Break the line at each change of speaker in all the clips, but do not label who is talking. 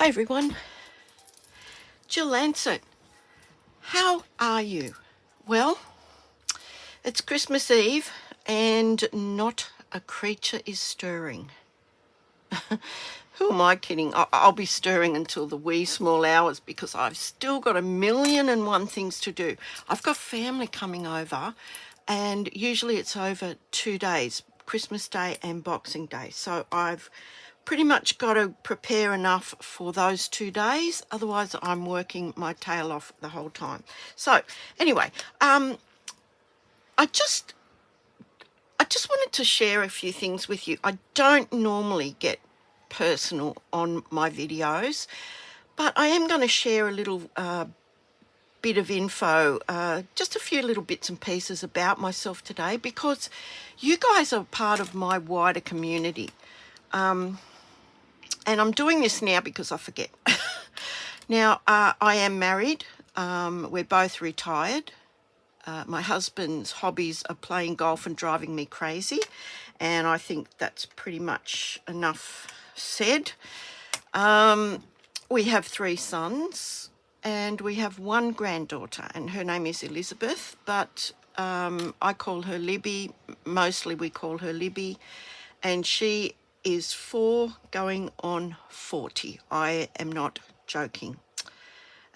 Hi everyone, Jill Lancet. How are you? Well, it's Christmas Eve and not a creature is stirring. Who am I kidding? I'll be stirring until the wee small hours because I've still got 1,000,001 things to do. I've got family coming over and usually it's over 2 days, Christmas Day and Boxing Day. So I've pretty much got to prepare enough for those 2 days. Otherwise, I'm working my tail off the whole time. So anyway, I just wanted to share a few things with you. I don't normally get personal on my videos, but I am going to share a little bit of info, just a few little bits and pieces about myself today because you guys are part of my wider community. And I'm doing this now because I forget. Now, I am married. We're both retired. My husband's hobbies are playing golf and driving me crazy. And I think that's pretty much enough said. We have 3 sons and we have 1 granddaughter, and her name is Elizabeth, but I call her Libby. Mostly we call her Libby, and she is 4 going on 40. I am not joking.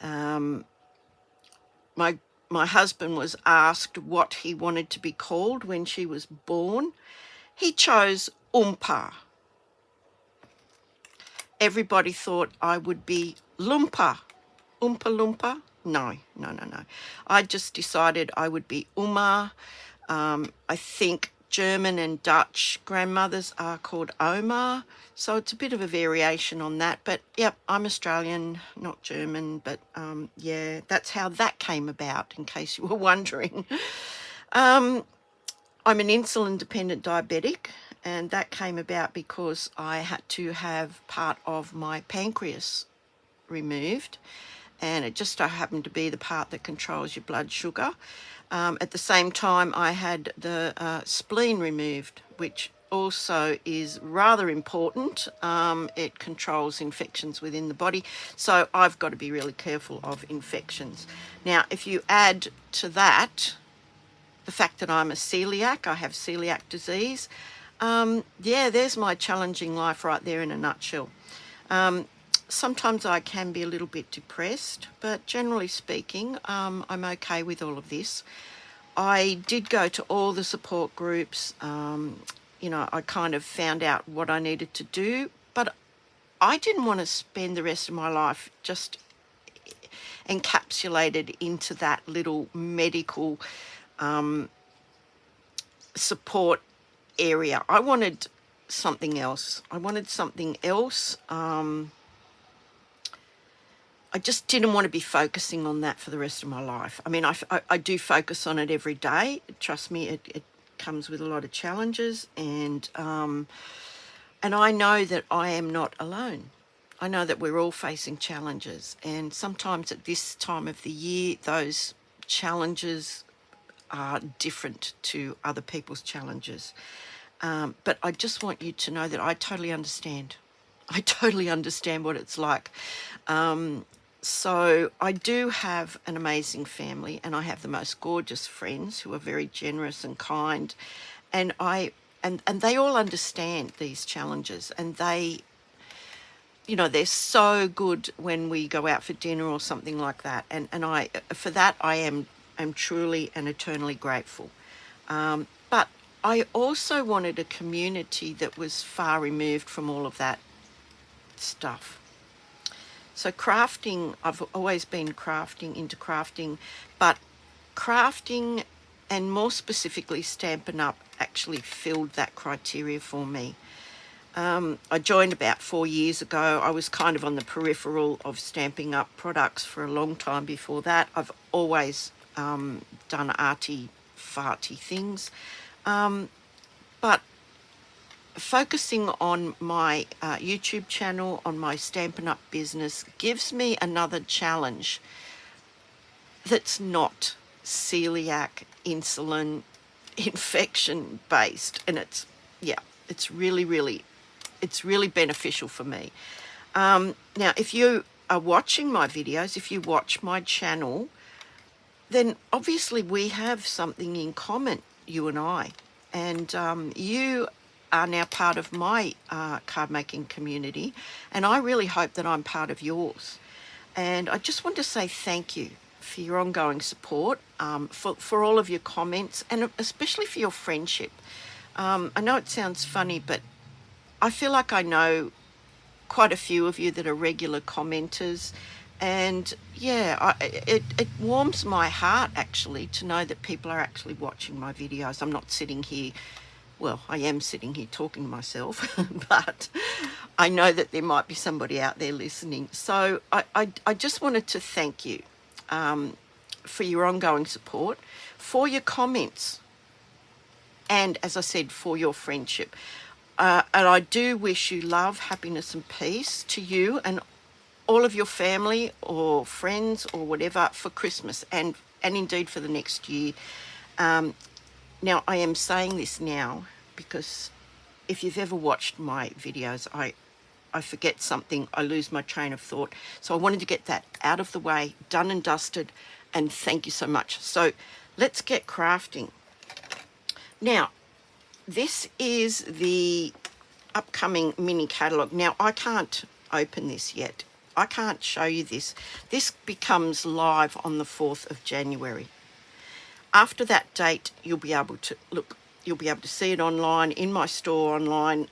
My husband was asked what he wanted to be called when she was born. He chose Oompa. Everybody thought I would be Loompa. Oompa Loompa? No. I just decided I would be Uma. I think German and Dutch grandmothers are called Oma, so it's a bit of a variation on that. But yep, I'm Australian, not German, but yeah, that's how that came about, in case you were wondering. I'm an insulin-dependent diabetic, and that came about because I had to have part of my pancreas removed, and it just so happened to be the part that controls your blood sugar. At the same time, I had the spleen removed, which also is rather important. It controls infections within the body, so I've got to be really careful of infections. Now, if you add to that the fact that I'm a celiac, I have celiac disease, yeah, there's my challenging life right there in a nutshell. Sometimes I can be a little bit depressed, but generally speaking, I'm okay with all of this. I did go to all the support groups. I kind of found out what I needed to do, but I didn't want to spend the rest of my life just encapsulated into that little medical support area. I wanted something else. I just didn't want to be focusing on that for the rest of my life. I mean, I do focus on it every day. Trust me, it comes with a lot of challenges, and I know that I am not alone. I know that we're all facing challenges, and sometimes at this time of the year, those challenges are different to other people's challenges. But I just want you to know that I totally understand. I totally understand what it's like. So I do have an amazing family, and I have the most gorgeous friends who are very generous and kind, and they all understand these challenges, and they're so good when we go out for dinner or something like that, and I for that I am truly and eternally grateful. But I also wanted a community that was far removed from all of that stuff. So crafting, I've always been into crafting, but crafting, and more specifically Stampin' Up, actually filled that criteria for me. I joined about 4 years ago. I was kind of on the peripheral of Stampin' Up products for a long time before that. I've always done arty-farty things. But focusing on my YouTube channel, on my Stampin' Up business, gives me another challenge that's not celiac, insulin, infection based, and it's really beneficial for me. Now, if you are watching my videos, if you watch my channel, then obviously we have something in common, you and I. And you are now part of my card making community, and I really hope that I'm part of yours. And I just want to say thank you for your ongoing support, for all of your comments, and especially for your friendship. I know it sounds funny, but I feel like I know quite a few of you that are regular commenters. And yeah, it warms my heart actually to know that people are actually watching my videos. I'm not sitting here, well, I am sitting here talking to myself, but I know that there might be somebody out there listening. So I just wanted to thank you for your ongoing support, for your comments, and as I said, for your friendship. And I do wish you love, happiness, and peace to you and all of your family or friends or whatever for Christmas and indeed for the next year. Now, I am saying this now because if you've ever watched my videos, I forget something, I lose my train of thought. So I wanted to get that out of the way, done and dusted, and thank you so much. So let's get crafting. Now, this is the upcoming mini catalogue. Now, I can't open this yet. I can't show you this. This becomes live on the 4th of January. After that date, you'll be able to look, you'll be able to see it online, in my store online.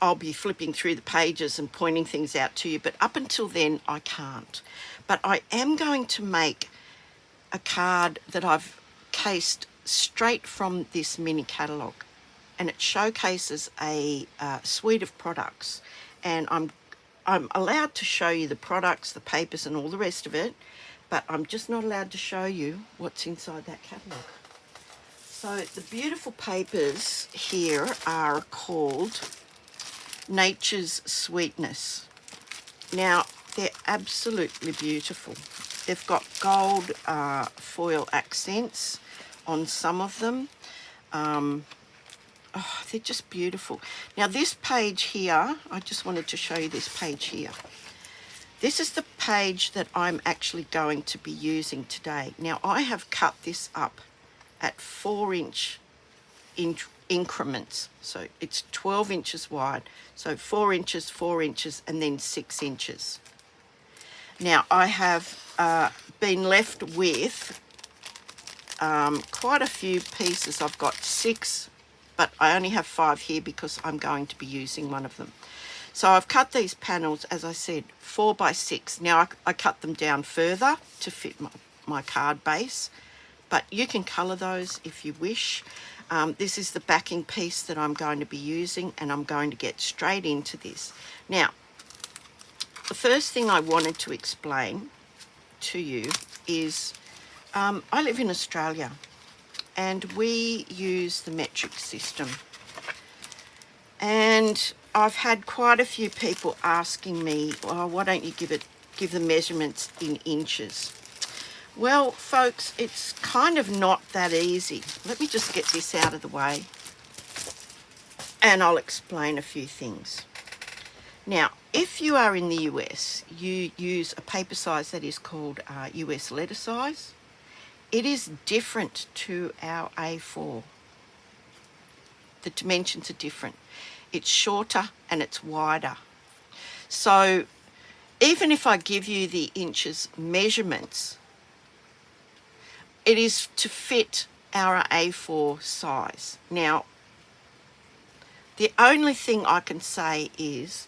I'll be flipping through the pages and pointing things out to you, but up until then, I can't. But I am going to make a card that I've cased straight from this mini catalogue, and it showcases a suite of products, and I'm allowed to show you the products, the papers, and all the rest of it, but I'm just not allowed to show you what's inside that catalogue. So the beautiful papers here are called Nature's Sweetness. Now, they're absolutely beautiful. They've got gold foil accents on some of them. Oh, they're just beautiful. Now, this page here, I just wanted to show you this page here. This is the page that I'm actually going to be using today. Now, I have cut this up at 4-inch increments. So it's 12 inches wide. So 4 inches, 4 inches, and then 6 inches. Now, I have been left with quite a few pieces. I've got 6, but I only have 5 here because I'm going to be using one of them. So I've cut these panels, as I said, 4 by 6. Now I cut them down further to fit my card base, but you can colour those if you wish. This is the backing piece that I'm going to be using, and I'm going to get straight into this. Now, the first thing I wanted to explain to you is I live in Australia, and we use the metric system. And I've had quite a few people asking me, oh, why don't you give the measurements in inches? Well, folks, it's kind of not that easy. Let me just get this out of the way, and I'll explain a few things. Now, if you are in the US, you use a paper size that is called US letter size. It is different to our A4. The dimensions are different. It's shorter and it's wider. So even if I give you the inches measurements, it is to fit our A4 size. Now, the only thing I can say is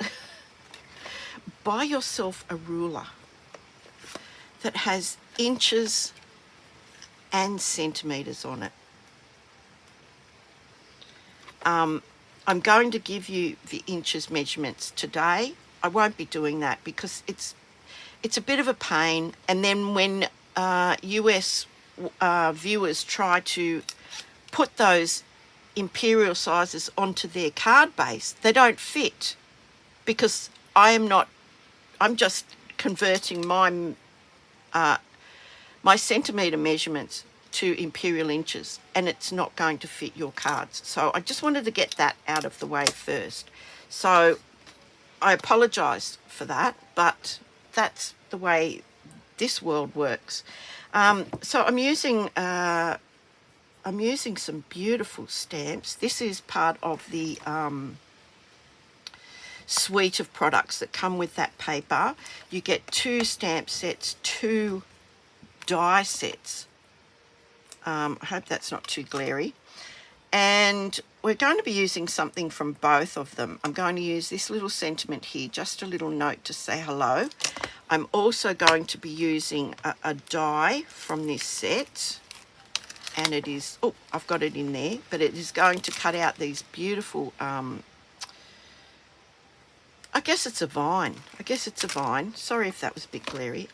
buy yourself a ruler that has inches and centimetres on it. I'm going to give you the inches measurements today. I won't be doing that because it's a bit of a pain, and then when US viewers try to put those imperial sizes onto their card base, they don't fit, because I'm just converting my centimetre measurements to imperial inches, and it's not going to fit your cards. So I just wanted to get that out of the way first. So I apologise for that, but that's the way this world works. So I'm using some beautiful stamps. This is part of the suite of products that come with that paper. You get 2 stamp sets, 2 die sets. I hope that's not too glary. And we're going to be using something from both of them. I'm going to use this little sentiment here, just a little note to say hello. I'm also going to be using a die from this set, and it is, oh, I've got it in there, but it is going to cut out these beautiful, I guess it's a vine. Sorry if that was a bit glary.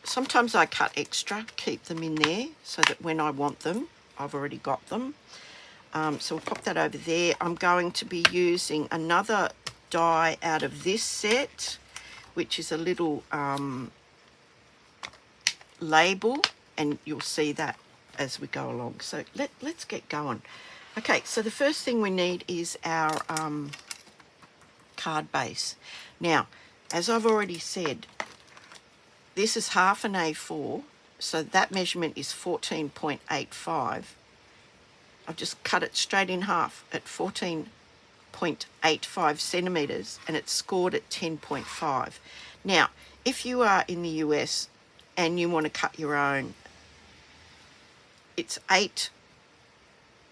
Sometimes I cut extra, keep them in there so that when I want them, I've already got them. So we'll pop that over there. I'm going to be using another die out of this set, which is a little label, and you'll see that as we go along. So let's get going. Okay, so the first thing we need is our card base. Now, as I've already said, this is half an A4, so that measurement is 14.85. I've just cut it straight in half at 14.85 centimetres, and it's scored at 10.5. Now, if you are in the US and you want to cut your own, it's 8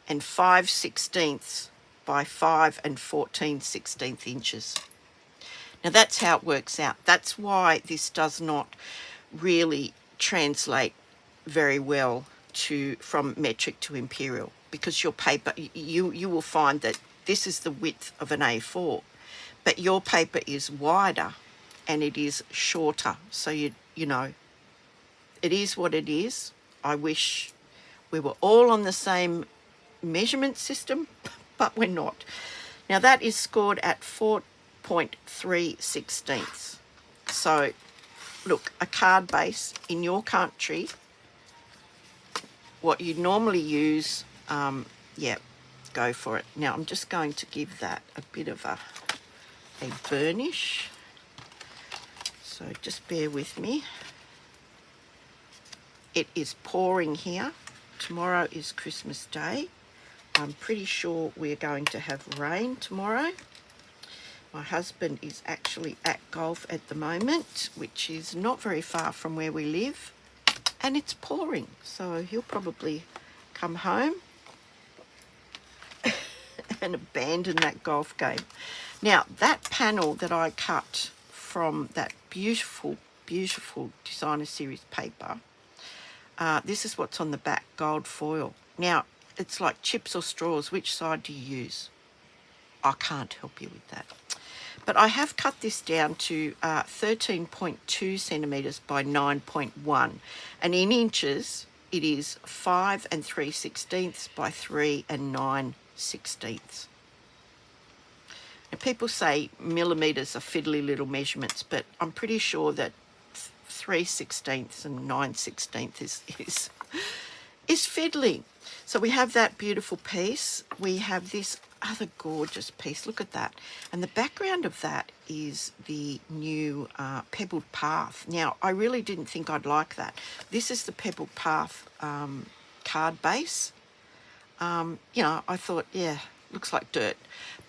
5/16 by 5 14/16 inches. Now that's how it works out. That's why this does not really translate very well from metric to imperial, because your paper, you will find that this is the width of an A4, but your paper is wider and it is shorter. So you know, it is what it is. I wish we were all on the same measurement system, but we're not. Now that is scored at 4.3/16. So look, a card base in your country, what you normally use, yeah, go for it. Now I'm just going to give that a bit of a burnish, so just bear with me. It is pouring here. Tomorrow is Christmas Day. I'm pretty sure we're going to have rain tomorrow. My husband is actually at golf at the moment, which is not very far from where we live, and it's pouring, so he'll probably come home and abandon that golf game. Now, that panel that I cut from that beautiful, beautiful designer series paper, this is what's on the back, gold foil. Now, it's like chips or straws. Which side do you use? I can't help you with that. But I have cut this down to 13.2 centimetres by 9.1. And in inches, it is 5 3/16 by 3 9/16. Now, people say millimetres are fiddly little measurements, but I'm pretty sure that 3/16 and 9/16 is fiddly. So we have that beautiful piece. We have this other gorgeous piece. Look at that. And the background of that is the new Pebbled Path. Now, I really didn't think I'd like that. This is the Pebbled Path card base. You know, I thought, yeah, looks like dirt.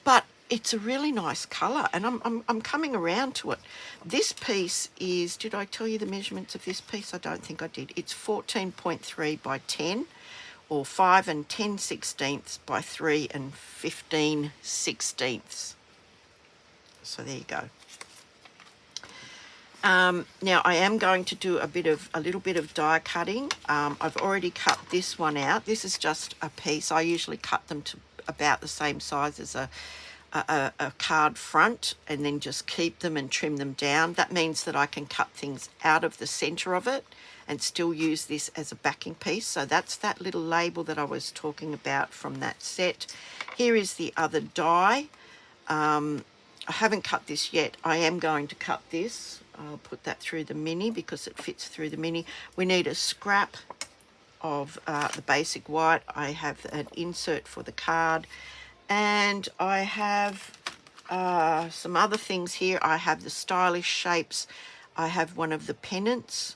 But it's a really nice colour, and I'm coming around to it. This piece is, did I tell you the measurements of this piece? I don't think I did. It's 14.3 by 10, or 5 10/16 by 3 15/16. So there you go. Now I am going to do a little bit of die cutting. I've already cut this one out. This is just a piece. I usually cut them to about the same size as a card front, and then just keep them and trim them down. That means that I can cut things out of the center of it and still use this as a backing piece. So that's that little label that I was talking about from that set. Here is the other die. I haven't cut this yet. I am going to cut this. I'll put that through the mini because it fits through the mini. We need a scrap of the basic white. I have an insert for the card, and I have some other things here. I have the stylish shapes. I have one of the pennants,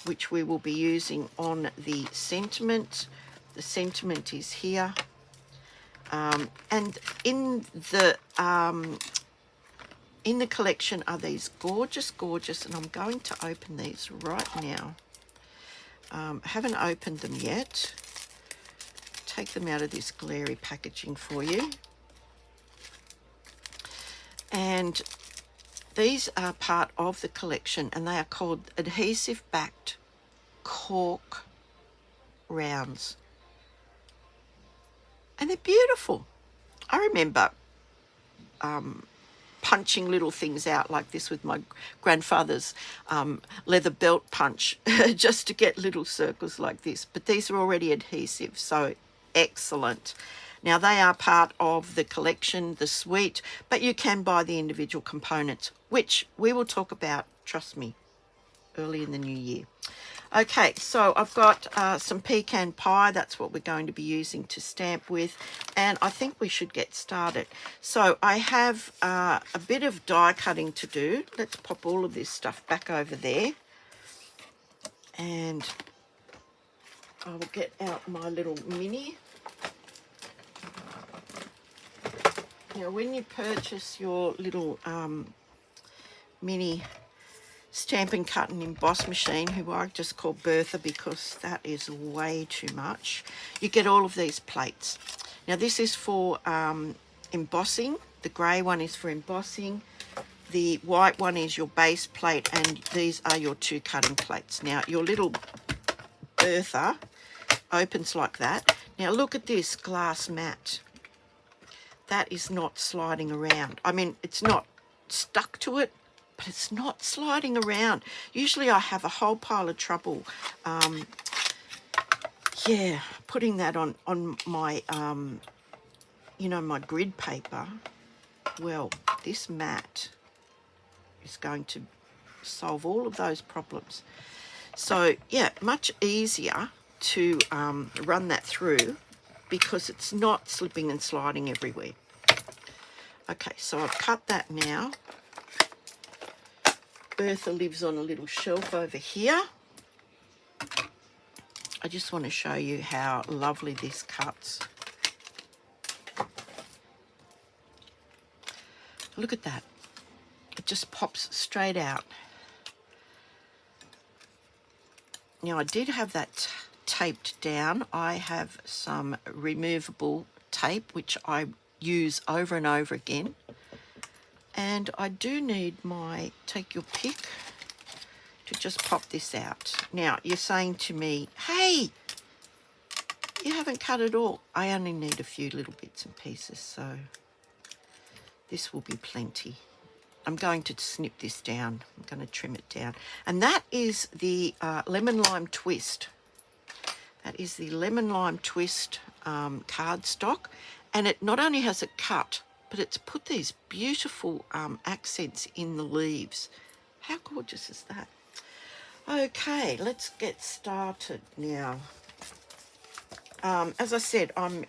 which we will be using on the sentiment. The sentiment is here. And in the collection are these gorgeous, and I'm going to open these right now. I haven't opened them yet. Take them out of this glary packaging for you. And these are part of the collection, and they are called adhesive backed cork rounds. And they're beautiful. I remember punching little things out like this with my grandfather's leather belt punch just to get little circles like this. But these are already adhesive, so excellent. Now, they are part of the collection, the suite, but you can buy the individual components, which we will talk about, trust me, early in the new year. Okay, so I've got some pecan pie. That's what we're going to be using to stamp with, and I think we should get started. So I have a bit of die cutting to do. Let's pop all of this stuff back over there, and I will get out my little mini. Now, when you purchase your little mini Stamp and Cut and Emboss machine, who I just call Bertha because that is way too much, you get all of these plates. Now, this is for embossing. The grey one is for embossing. The white one is your base plate, and these are your 2 cutting plates. Now, your little Bertha opens like that. Now, look at this glass mat. That is not sliding around. I mean, it's not stuck to it, but it's not sliding around. Usually I have a whole pile of trouble, putting that on my, my grid paper. Well, this mat is going to solve all of those problems. So, yeah, much easier to run that through because it's not slipping and sliding everywhere. Okay, so I've cut that now. Bertha lives on a little shelf over here. I just want to show you how lovely this cuts. Look at that. It just pops straight out. Now, I did have that taped down. I have some removable tape, which I use over and over again. And I do need my take your pick to just pop this out. Now, you're saying to me, hey, you haven't cut it all. I only need a few little bits and pieces, so this will be plenty. I'm going to snip this down. I'm going to trim it down. And that is the lemon lime twist. That is the lemon lime twist cardstock. And it not only has it cut, but it's put these beautiful accents in the leaves. How gorgeous is that? Okay, let's get started now. As I said, I'm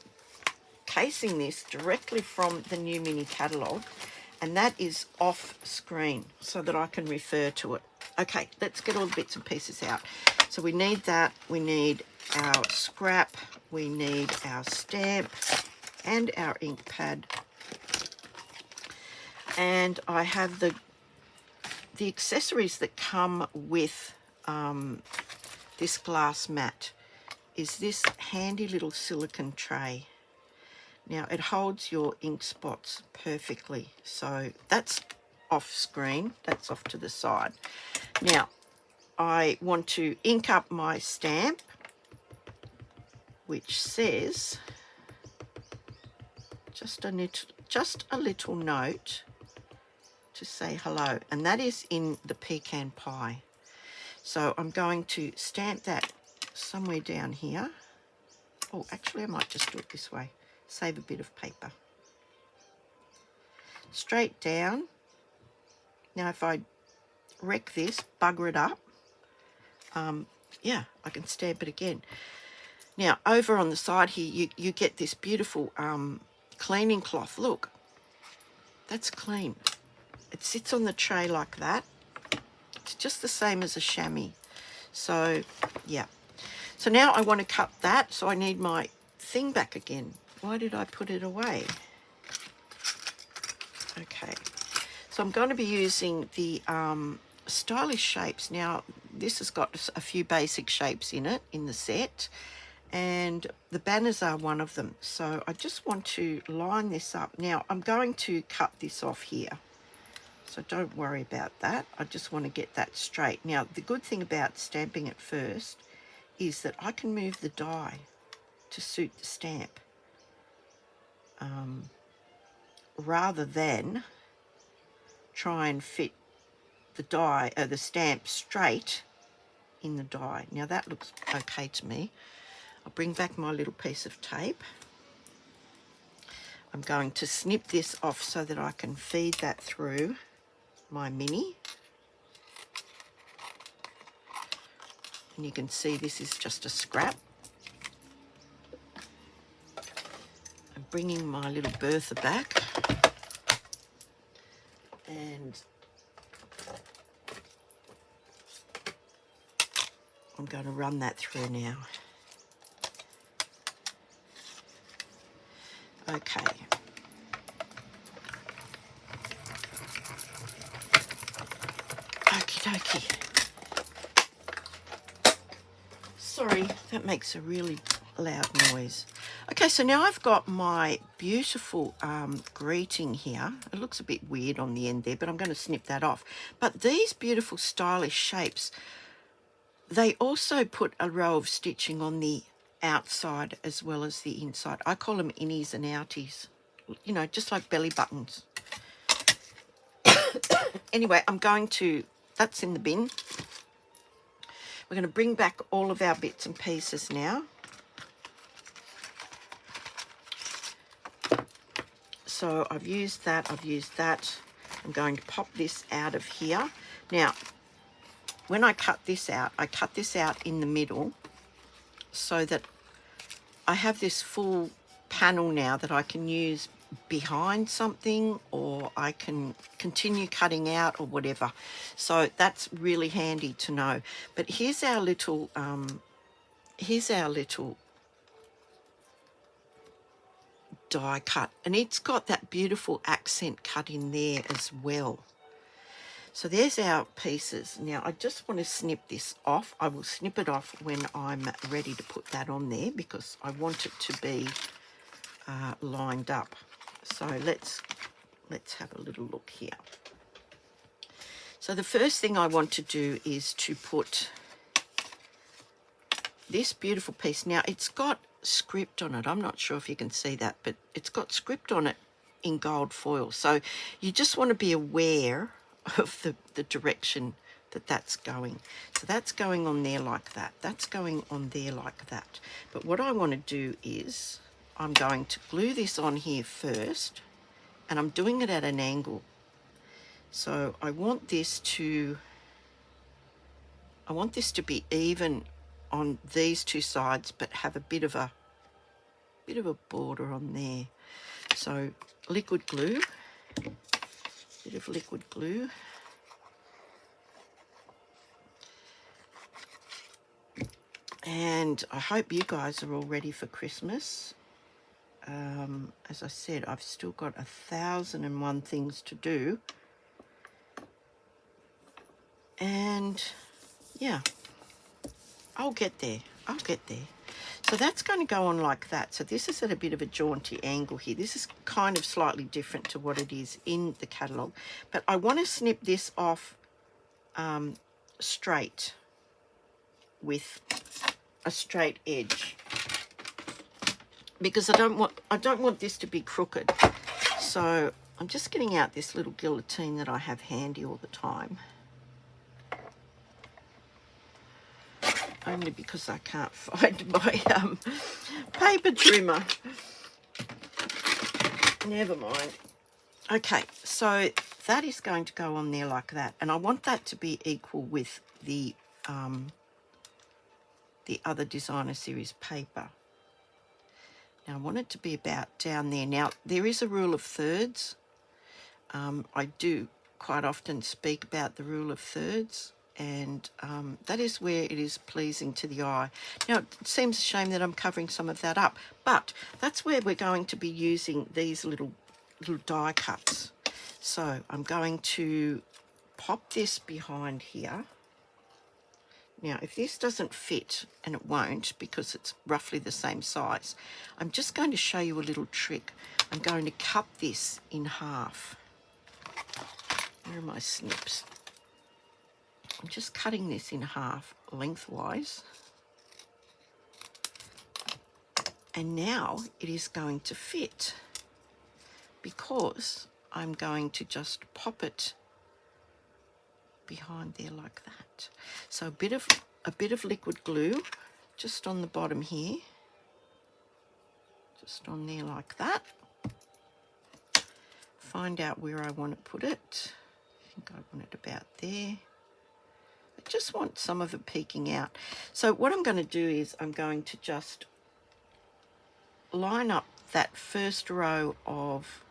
casing this directly from the New Mini catalogue, and that is off screen so that I can refer to it. Okay, let's get all the bits and pieces out. So we need that, we need our scrap, we need our stamp and our ink pad. And I have the accessories that come with this glass mat. Is this handy little silicone tray. Now, it holds your ink spots perfectly. So that's off screen, that's off to the side. Now, I want to ink up my stamp, which says just a little note to say hello, and that is in the pecan pie. So I'm going to stamp that somewhere down here. Oh, actually I might just do it this way, save a bit of paper. Straight down. Now if I wreck this, bugger it up, I can stamp it again. Now over on the side here you get this beautiful cleaning cloth. Look, That's clean. It sits on the tray like that. It's just the same as a chamois. So, yeah. So now I want to cut that, so I need my thing back again. Why did I put it away? Okay. So I'm going to be using the stylish shapes. Now, this has got a few basic shapes in it, in the set, and the banners are one of them. So I just want to line this up. Now, I'm going to cut this off here. So don't worry about that. I just want to get that straight. Now, the good thing about stamping it first is that I can move the die to suit the stamp rather than try and fit the die, the stamp straight in the die. Now that looks okay to me. I'll bring back my little piece of tape. I'm going to snip this off so that I can feed that through my mini. And you can see this is just a scrap. I'm bringing my little Bertha back. And I'm going to run that through now. Okay. Okie dokie. Sorry, that makes a really loud noise. Okay, so now I've got my beautiful greeting here. It looks a bit weird on the end there, but I'm going to snip that off. But these beautiful stylish shapes, they also put a row of stitching on the outside as well as the inside. I call them innies and outies, you know, just like belly buttons. Anyway, that's in the bin. We're going to bring back all of our bits and pieces now. So I've used that. I'm going to pop this out of here. Now, when I cut this out in the middle so that I have this full panel now that I can use behind something, or I can continue cutting out or whatever. So that's really handy to know. But here's our little die cut, and it's got that beautiful accent cut in there as well. So there's our pieces. Now I just want to snip this off. I will snip it off when I'm ready to put that on there because I want it to be lined up. So let's have a little look here. So the first thing I want to do is to put this beautiful piece. Now it's got script on it. I'm not sure if you can see that, but it's got script on it in gold foil. So you just want to be aware of the direction that's going. So that's going on there like that. That's going on there like that. But what I want to do is I'm going to glue this on here first, and I'm doing it at an angle. So I want this to be even on these two sides, but have a bit of a border on there. So liquid glue, bit of liquid glue. And I hope you guys are all ready for Christmas. As I said, I've still got 1,001 things to do. And yeah, I'll get there. So that's going to go on like that. So this is at a bit of a jaunty angle here. This is kind of slightly different to what it is in the catalogue. But I want to snip this off straight with a straight edge, because I don't want this to be crooked. So I'm just getting out this little guillotine that I have handy all the time, only because I can't find my paper trimmer. Never mind. Okay, so that is going to go on there like that, and I want that to be equal with the other designer series paper. Now I want it to be about down there. Now there is a rule of thirds. I do quite often speak about the rule of thirds, and that is where it is pleasing to the eye. Now, it seems a shame that I'm covering some of that up, but that's where we're going to be using these little die cuts. So I'm going to pop this behind here. Now, if this doesn't fit, and it won't because it's roughly the same size, I'm just going to show you a little trick. I'm going to cut this in half. Where are my snips? I'm just cutting this in half lengthwise. And now it is going to fit because I'm going to just pop it behind there like that. So a bit of liquid glue just on the bottom here, just on there like that. Find out where I want to put it. I think I want it about there. I just want some of it peeking out. So what I'm going to do is I'm going to just line up that first row of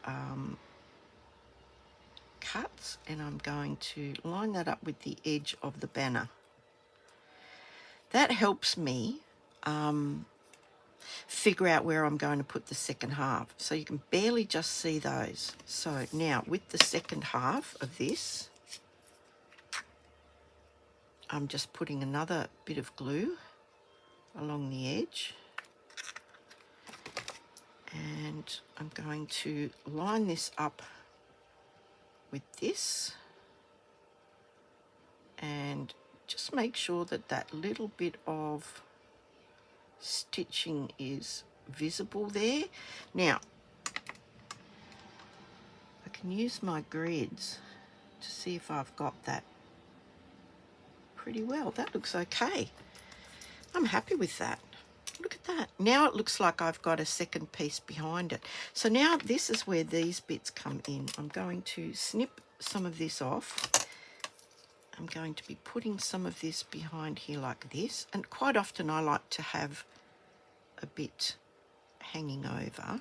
cuts, and I'm going to line that up with the edge of the banner. That helps me figure out where I'm going to put the second half. So you can barely just see those. So now with the second half of this, I'm just putting another bit of glue along the edge. And I'm going to line this up with this. And just make sure that that little bit of stitching is visible there. Now, I can use my grids to see if I've got that pretty well. That looks okay. I'm happy with that. Look at that. Now it looks like I've got a second piece behind it. So now this is where these bits come in. I'm going to snip some of this off. I'm going to be putting some of this behind here like this, and quite often I like to have a bit hanging over.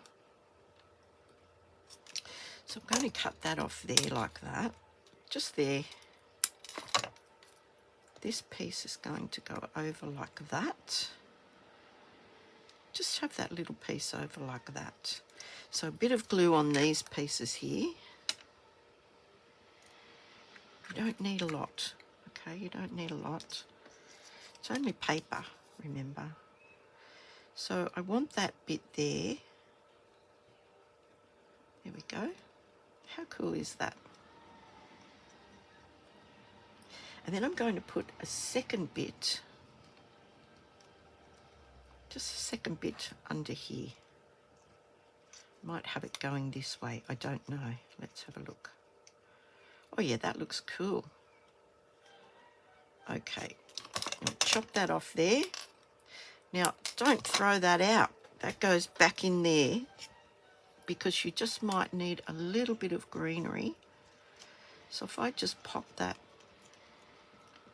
So I'm going to cut that off there like that, just there. This piece is going to go over like that. Just have that little piece over like that. So a bit of glue on these pieces here. You don't need a lot, okay? You don't need a lot. It's only paper, remember. So I want that bit there. There we go. How cool is that? And then I'm going to put a second bit, just a second bit under here. Might have it going this way, I don't know. Let's have a look. Oh yeah, that looks cool. Okay, I'll chop that off there. Now, don't throw that out. That goes back in there because you just might need a little bit of greenery. So if I just pop that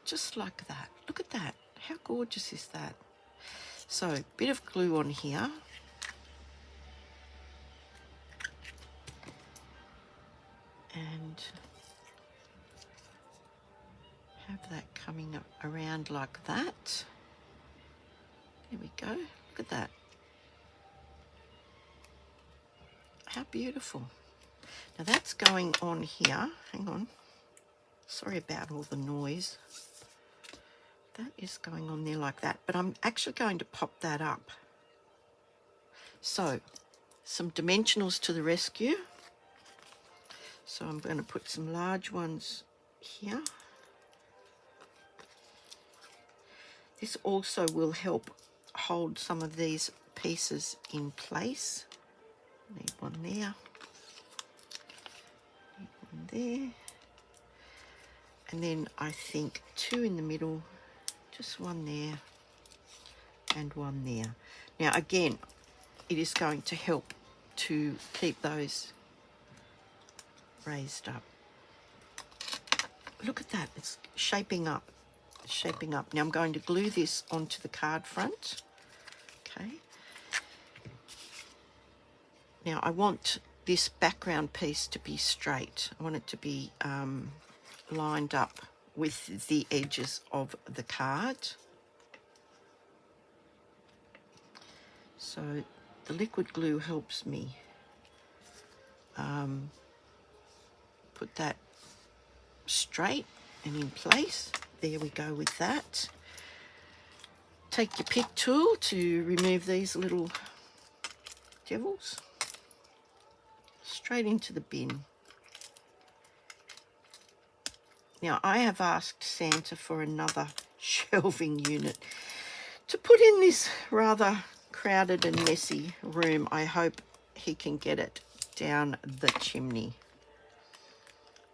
just like that. Look at that. How gorgeous is that? So a bit of glue on here. And have that coming up around like that. There we go. Look at that. How beautiful. Now that's going on here. Hang on. Sorry about all the noise. That is going on there like that. But I'm actually going to pop that up. So, some dimensionals to the rescue. So I'm going to put some large ones here. This also will help hold some of these pieces in place. Need one there. Need one there. And then I think two in the middle, just one there and one there. Now again, it is going to help to keep those raised up. Look at that, it's shaping up. It's shaping up. Now I'm going to glue this onto the card front. Okay. Now I want this background piece to be straight. I want it to be lined up with the edges of the card. So the liquid glue helps me put that straight and in place. There we go with that. Take your pick tool to remove these little devils. Straight into the bin. Now, I have asked Santa for another shelving unit to put in this rather crowded and messy room. I hope he can get it down the chimney.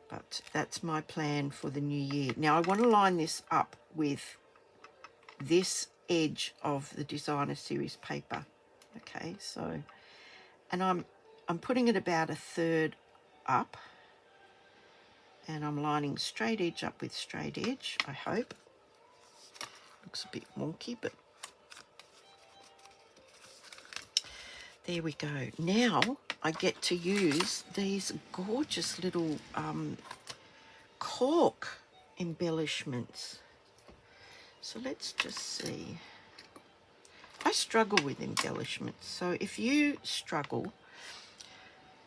But that's my plan for the new year. Now, I want to line this up with this edge of the Designer Series paper. Okay, so, and I'm putting it about a third up, and I'm lining straight edge up with straight edge, I hope. Looks a bit wonky, but there we go. Now I get to use these gorgeous little cork embellishments. So let's just see. I struggle with embellishments, so if you struggle,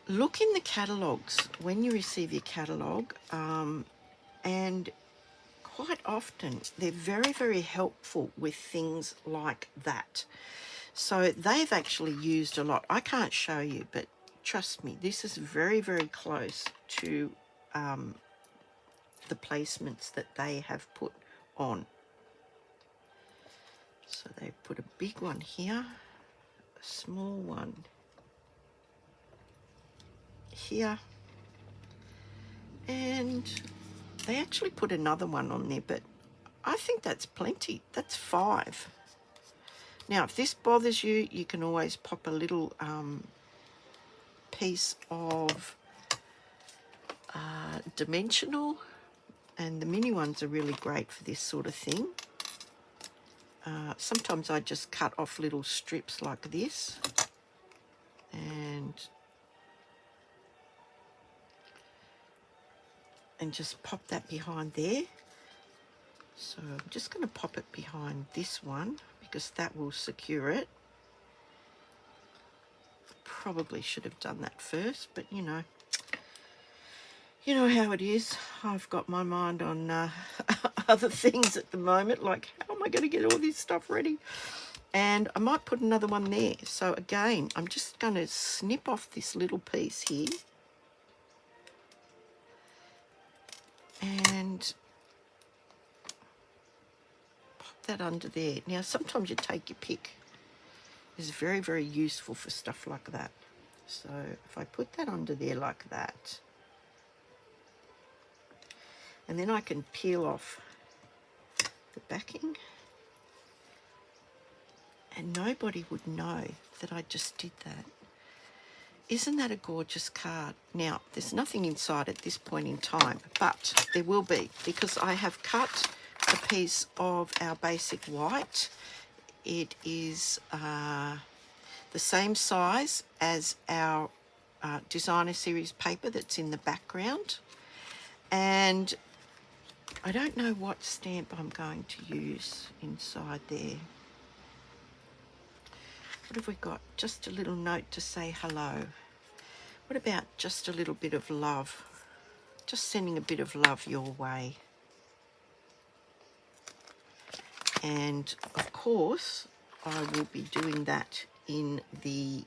look in the catalogues when you receive your catalogue, and quite often they're very, very helpful with things like that. So they've actually used a lot. I can't show you, but trust me, this is very, very close to the placements that they have put on. So they put a big one here, a small one here, and they actually put another one on there, but I think that's plenty. That's 5. Now, if this bothers you, you can always pop a little piece of dimensional, and the mini ones are really great for this sort of thing. Sometimes I just cut off little strips like this and just pop that behind there. So I'm just going to pop it behind this one because that will secure it. Probably should have done that first, but you know how it is. I've got my mind on other things at the moment, like how am I going to get all this stuff ready? And I might put another one there. So again, I'm just going to snip off this little piece here and pop that under there. Now, sometimes you take your pick. It's very, very useful for stuff like that. So if I put that under there like that, and then I can peel off the backing, and nobody would know that I just did that. Isn't that a gorgeous card? Now, there's nothing inside at this point in time, but there will be, because I have cut a piece of our basic white. It is the same size as our Designer Series paper that's in the background. And I don't know what stamp I'm going to use inside there. What have we got? Just a little note to say hello. What about just a little bit of love? Just sending a bit of love your way. And of course, I will be doing that in the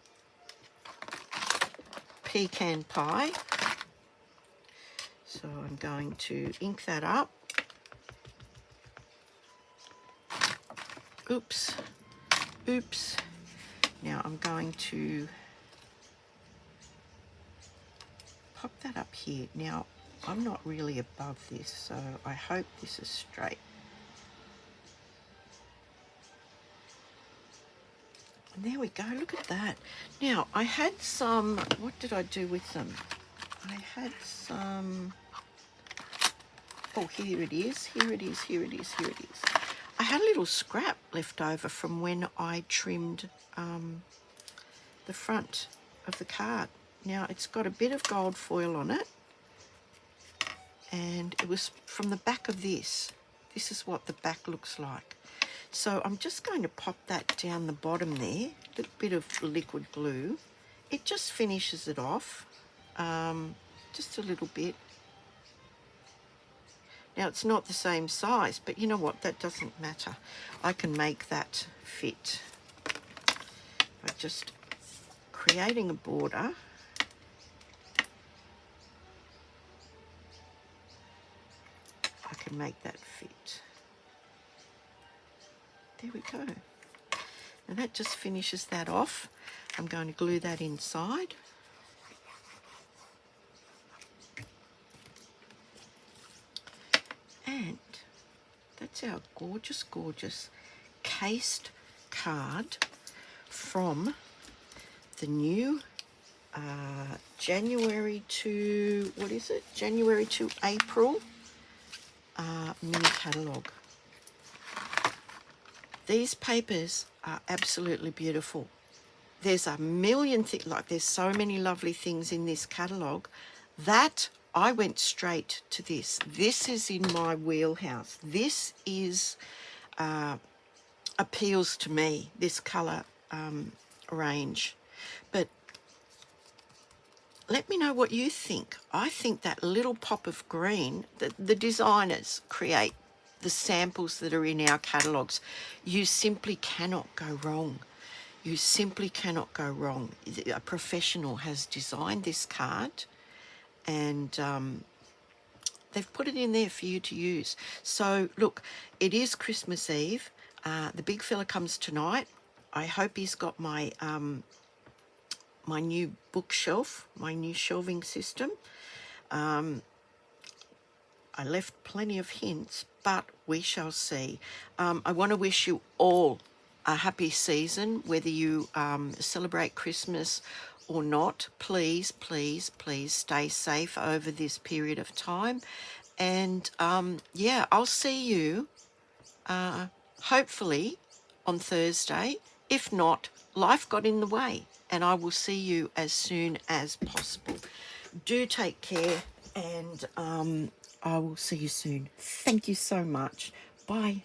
pecan pie. So I'm going to ink that up. Oops. Now I'm going to pop that up here. Now, I'm not really above this, so I hope this is straight. And there we go, look at that. Now, I had some, what did I do with them? I had some, oh, here it is. I had a little scrap left over from when I trimmed the front of the card. Now it's got a bit of gold foil on it, and it was from the back of this. This is what the back looks like. So I'm just going to pop that down the bottom there, a little bit of liquid glue. It just finishes it off, just a little bit. Now it's not the same size, but you know what, that doesn't matter. I can make that fit by just creating a border. I can make that fit. There we go. And that just finishes that off. I'm going to glue that inside. And that's our gorgeous, gorgeous cased card from the new January to, what is it? January to April mini catalogue. These papers are absolutely beautiful. There's a million things, like there's so many lovely things in this catalogue that I went straight to this. This is in my wheelhouse. This is appeals to me, this colour range. But let me know what you think. I think that little pop of green, the designers create the samples that are in our catalogues. You simply cannot go wrong. You simply cannot go wrong. A professional has designed this card, and they've put it in there for you to use. So look, it is Christmas Eve. The big fella comes tonight. I hope he's got my my new bookshelf, my new shelving system. I left plenty of hints, but we shall see. I want to wish you all a happy season, whether you celebrate Christmas or not. Please, please, please stay safe over this period of time. And yeah, I'll see you hopefully on Thursday. If not, life got in the way, and I will see you as soon as possible. Do take care, and I will see you soon. Thank you so much. Bye.